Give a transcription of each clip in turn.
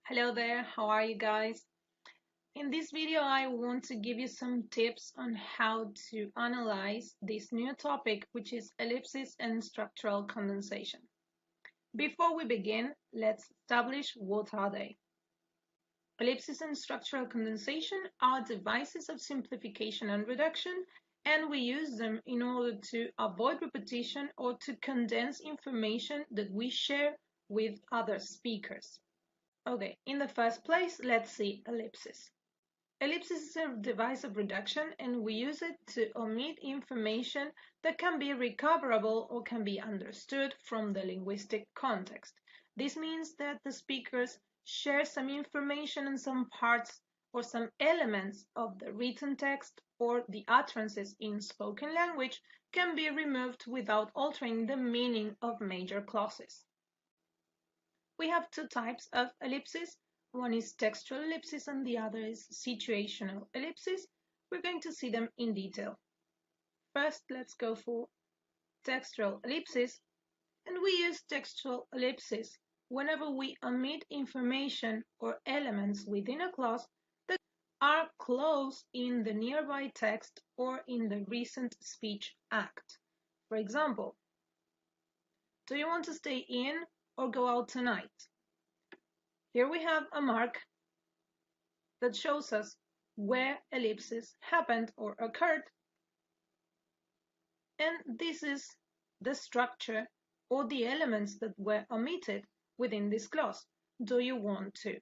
Hello there, how are you guys? In this video, I want to give you some tips on how to analyze this new topic, which is ellipsis and structural condensation. Before we begin, let's establish what are they. Ellipsis and structural condensation are devices of simplification and reduction, and we use them in order to avoid repetition or to condense information that we share with other speakers. Okay, in the first place, let's see ellipsis. Ellipsis is a device of reduction and we use it to omit information that can be recoverable or can be understood from the linguistic context. This means that the speakers share some information and some parts or some elements of the written text or the utterances in spoken language can be removed without altering the meaning of major clauses. We have two types of ellipsis. One is textual ellipsis and the other is situational ellipsis. We're going to see them in detail. First, let's go for textual ellipsis. And we use textual ellipsis whenever we omit information or elements within a clause that are close in the nearby text or in the recent speech act. For example, do you want to stay in or go out tonight? Here we have a mark that shows us where ellipsis happened or occurred, and this is the structure or the elements that were omitted within this clause. Do you want to?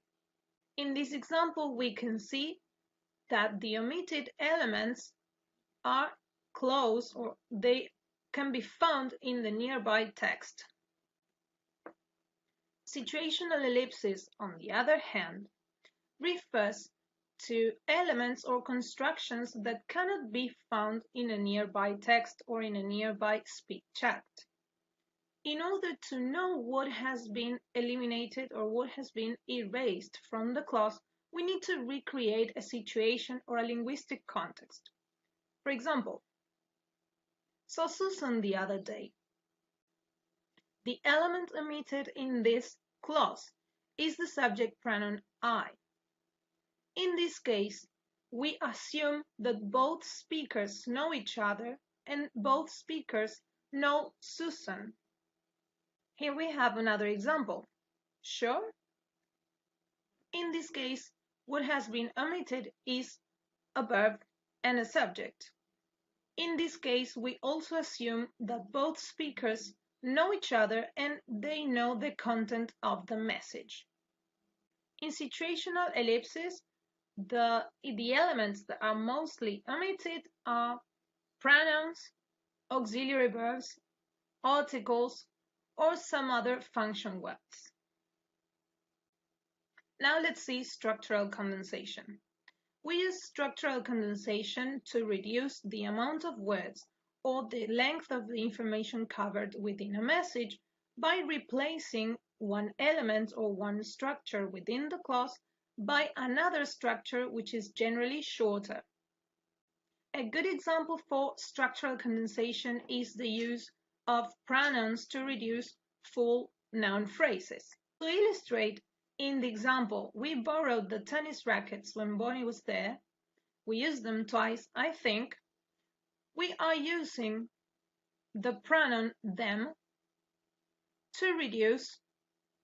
In this example, we can see that the omitted elements are close or they can be found in the nearby text. Situational ellipsis, on the other hand, refers to elements or constructions that cannot be found in a nearby text or in a nearby speech act. In order to know what has been eliminated or what has been erased from the clause, we need to recreate a situation or a linguistic context. For example, saw Susan the other day. The element omitted in this clause is the subject pronoun I. In this case, we assume that both speakers know each other and both speakers know Susan. Here we have another example. Sure? In this case, what has been omitted is a verb and a subject. In this case, we also assume that both speakers know each other and they know the content of the message. In situational ellipsis, the elements that are mostly omitted are pronouns, auxiliary verbs, articles, or some other function words. Now let's see structural condensation. We use structural condensation to reduce the amount of words or the length of the information covered within a message by replacing one element or one structure within the clause by another structure which is generally shorter. A good example for structural condensation is the use of pronouns to reduce full noun phrases. To illustrate, in the example, we borrowed the tennis rackets when Bonnie was there. We used them twice, I think. We are using the pronoun them to reduce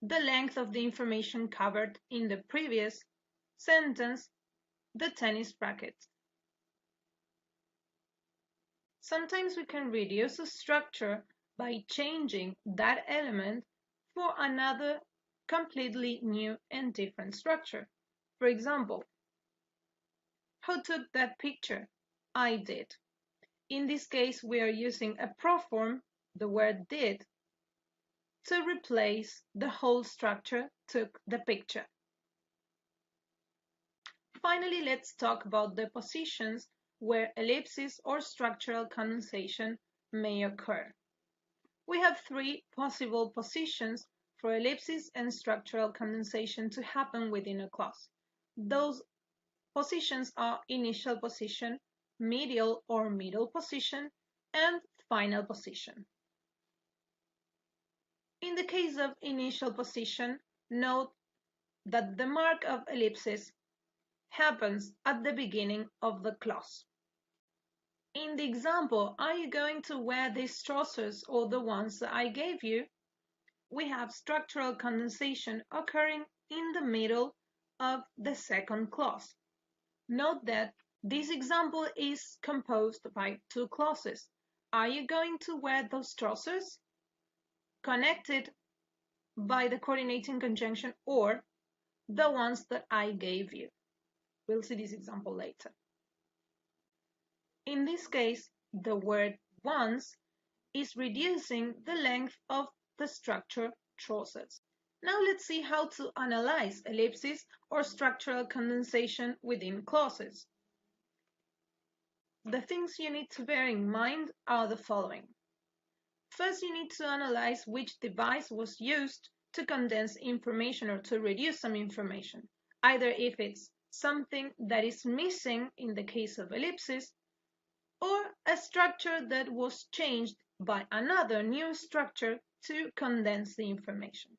the length of the information covered in the previous sentence, the tennis racket. Sometimes we can reduce a structure by changing that element for another completely new and different structure. For example, who took that picture? I did. In this case, we are using a proform, the word did, to replace the whole structure took the picture. Finally, let's talk about the positions where ellipsis or structural condensation may occur. We have three possible positions for ellipsis and structural condensation to happen within a clause. Those positions are initial position, medial or middle position, and final position. In the case of initial position, note that the mark of ellipsis happens at the beginning of the clause. In the example, are you going to wear these trousers or the ones that I gave you? We have structural condensation occurring in the middle of the second clause. Note that this example is composed by two clauses. Are you going to wear those trousers? Connected by the coordinating conjunction, or the ones that I gave you. We'll see this example later. In this case, the word ones is reducing the length of the structure trousers. Now let's see how to analyze ellipsis or structural condensation within clauses. The things you need to bear in mind are the following. First, you need to analyze which device was used to condense information or to reduce some information, either if it's something that is missing in the case of ellipsis, or a structure that was changed by another new structure to condense the information.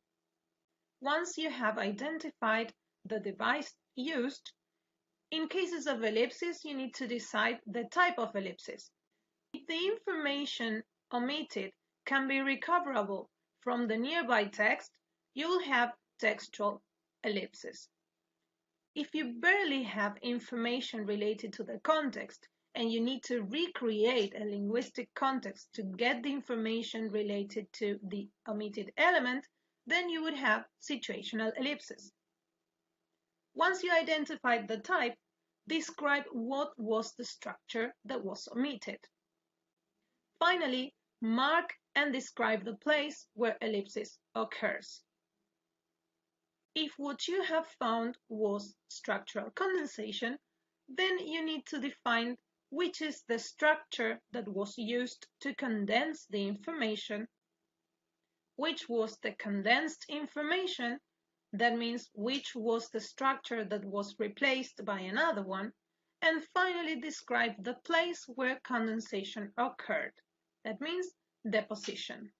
Once you have identified the device used, in cases of ellipsis, you need to decide the type of ellipsis. If the information omitted can be recoverable from the nearby text, you will have textual ellipsis. If you barely have information related to the context and you need to recreate a linguistic context to get the information related to the omitted element, then you would have situational ellipsis. Once you identified the type, describe what was the structure that was omitted. Finally, mark and describe the place where ellipsis occurs. If what you have found was structural condensation, then you need to define which is the structure that was used to condense the information, which was the condensed information, that means which was the structure that was replaced by another one, and finally describe the place where condensation occurred, that means deposition.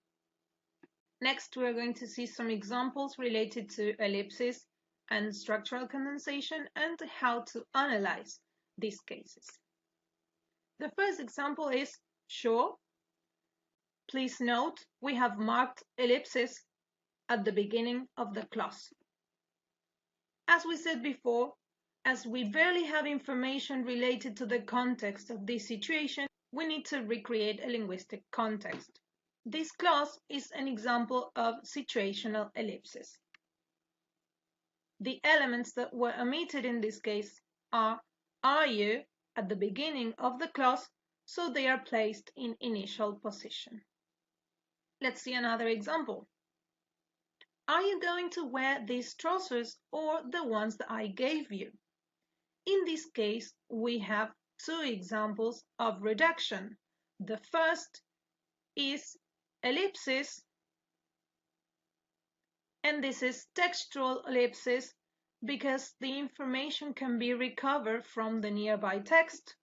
Next, we're going to see some examples related to ellipsis and structural condensation and how to analyze these cases. The first example is sure. Please note we have marked ellipsis at the beginning of the clause. As we said before, as we barely have information related to the context of this situation, we need to recreate a linguistic context. This clause is an example of situational ellipsis. The elements that were omitted in this case are you at the beginning of the clause, so they are placed in initial position. Let's see another example. Are you going to wear these trousers or the ones that I gave you? In this case, we have two examples of reduction. The first is ellipsis, and this is textual ellipsis because the information can be recovered from the nearby text.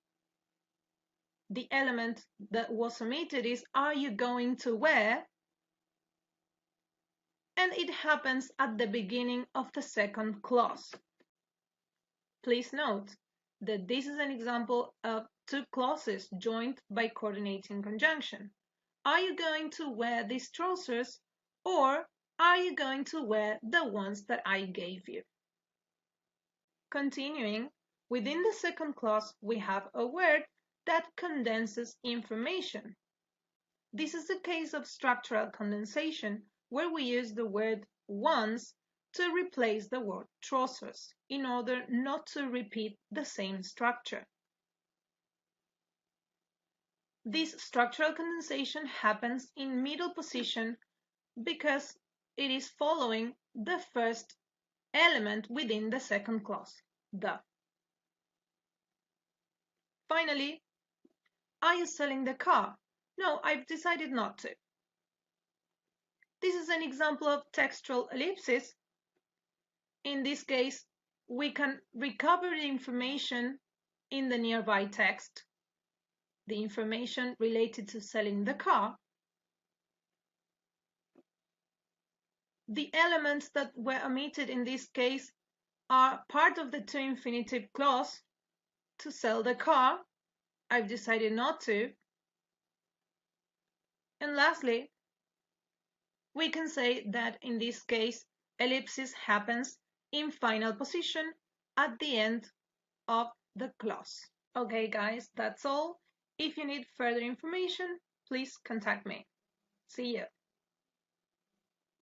The element that was omitted is are you going to wear? And it happens at the beginning of the second clause. Please note that this is an example of two clauses joined by coordinating conjunction. Are you going to wear these trousers or are you going to wear the ones that I gave you? Continuing, within the second clause we have a word that condenses information. This is the case of structural condensation where we use the word ones to replace the word trousers in order not to repeat the same structure. This structural condensation happens in middle position because it is following the first element within the second clause, the. Finally, are you selling the car? No, I've decided not to. This is an example of textual ellipsis. In this case, we can recover the information in the nearby text, the information related to selling the car, The elements that were omitted in this case are part of the to infinitive clause, to sell the car. I've decided not to. And lastly, we can say that in this case, ellipsis happens in final position at the end of the clause. Okay, guys, that's all. If you need further information, please contact me. See you.